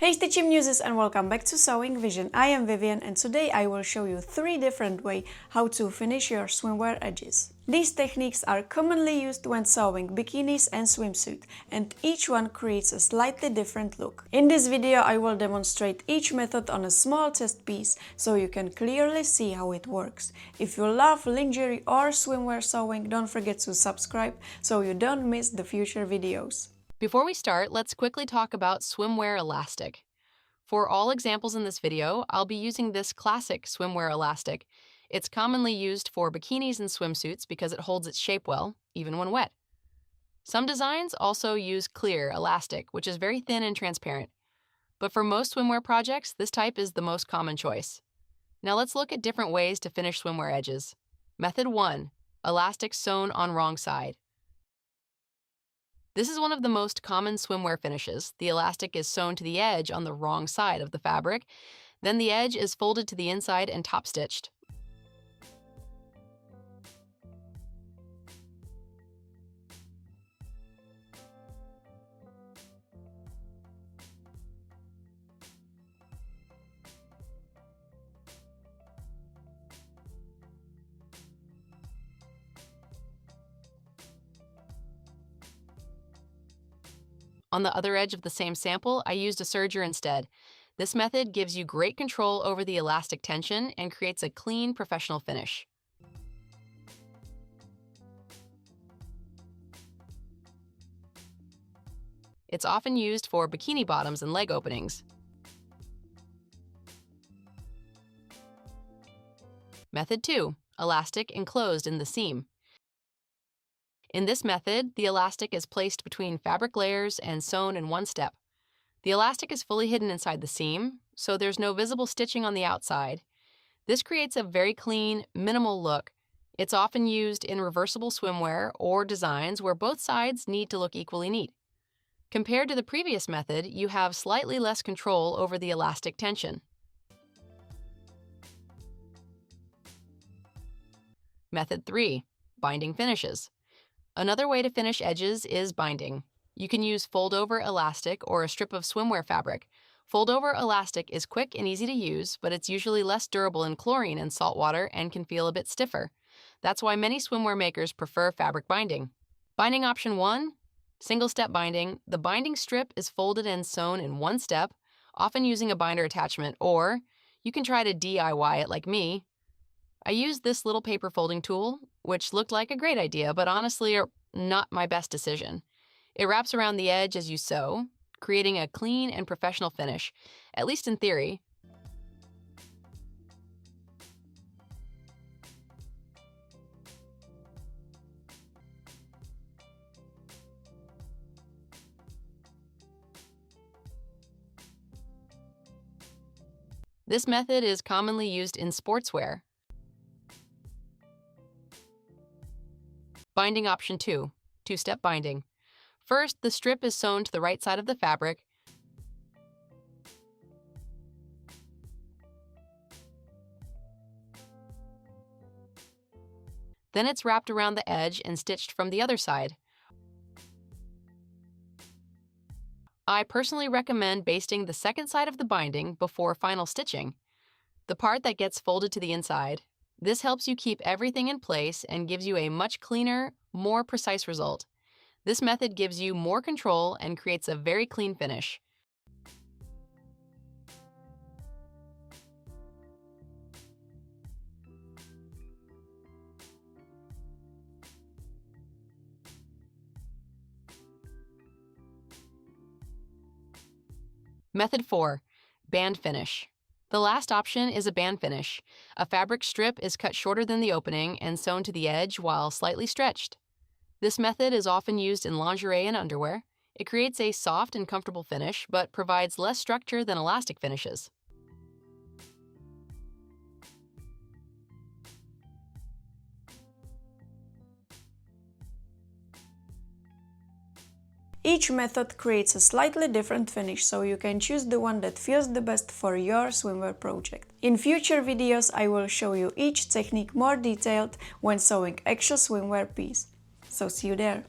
Hey Stitching Muses and welcome back to Sewing Vision. I am Vivian and today I will show you 3 different ways how to finish your swimwear edges. These techniques are commonly used when sewing bikinis and swimsuit, and each one creates a slightly different look. In this video I will demonstrate each method on a small test piece so you can clearly see how it works. If you love lingerie or swimwear sewing, don't forget to subscribe so you don't miss the future videos. Before we start, let's quickly talk about swimwear elastic. For all examples in this video, I'll be using this classic swimwear elastic. It's commonly used for bikinis and swimsuits because it holds its shape well, even when wet. Some designs also use clear elastic, which is very thin and transparent. But for most swimwear projects, this type is the most common choice. Now let's look at different ways to finish swimwear edges. Method 1. Elastic sewn on wrong side. This is one of the most common swimwear finishes. The elastic is sewn to the edge on the wrong side of the fabric. Then the edge is folded to the inside and top stitched. On the other edge of the same sample, I used a serger instead. This method gives you great control over the elastic tension and creates a clean, professional finish. It's often used for bikini bottoms and leg openings. Method 2. Elastic enclosed in the seam. In this method, the elastic is placed between fabric layers and sewn in one step. The elastic is fully hidden inside the seam, so there's no visible stitching on the outside. This creates a very clean, minimal look. It's often used in reversible swimwear or designs where both sides need to look equally neat. Compared to the previous method, you have slightly less control over the elastic tension. Method 3. Binding finishes. Another way to finish edges is binding. You can use fold-over elastic or a strip of swimwear fabric. Fold-over elastic is quick and easy to use, but it's usually less durable in chlorine and salt water and can feel a bit stiffer. That's why many swimwear makers prefer fabric binding. Binding option 1, single-step binding. The binding strip is folded and sewn in one step, often using a binder attachment, or you can try to DIY it like me. I used this little paper folding tool, which looked like a great idea, but honestly, not my best decision. It wraps around the edge as you sew, creating a clean and professional finish, at least in theory. This method is commonly used in sportswear. Binding option 2, two-step binding. First, the strip is sewn to the right side of the fabric. Then it's wrapped around the edge and stitched from the other side. I personally recommend basting the second side of the binding before final stitching, the part that gets folded to the inside. This helps you keep everything in place and gives you a much cleaner, more precise result. This method gives you more control and creates a very clean finish. Method 4. Band finish. The last option is a band finish. A fabric strip is cut shorter than the opening and sewn to the edge while slightly stretched. This method is often used in lingerie and underwear. It creates a soft and comfortable finish, but provides less structure than elastic finishes. Each method creates a slightly different finish, so you can choose the one that feels the best for your swimwear project. In future videos I will show you each technique more detailed when sewing actual swimwear piece. So see you there!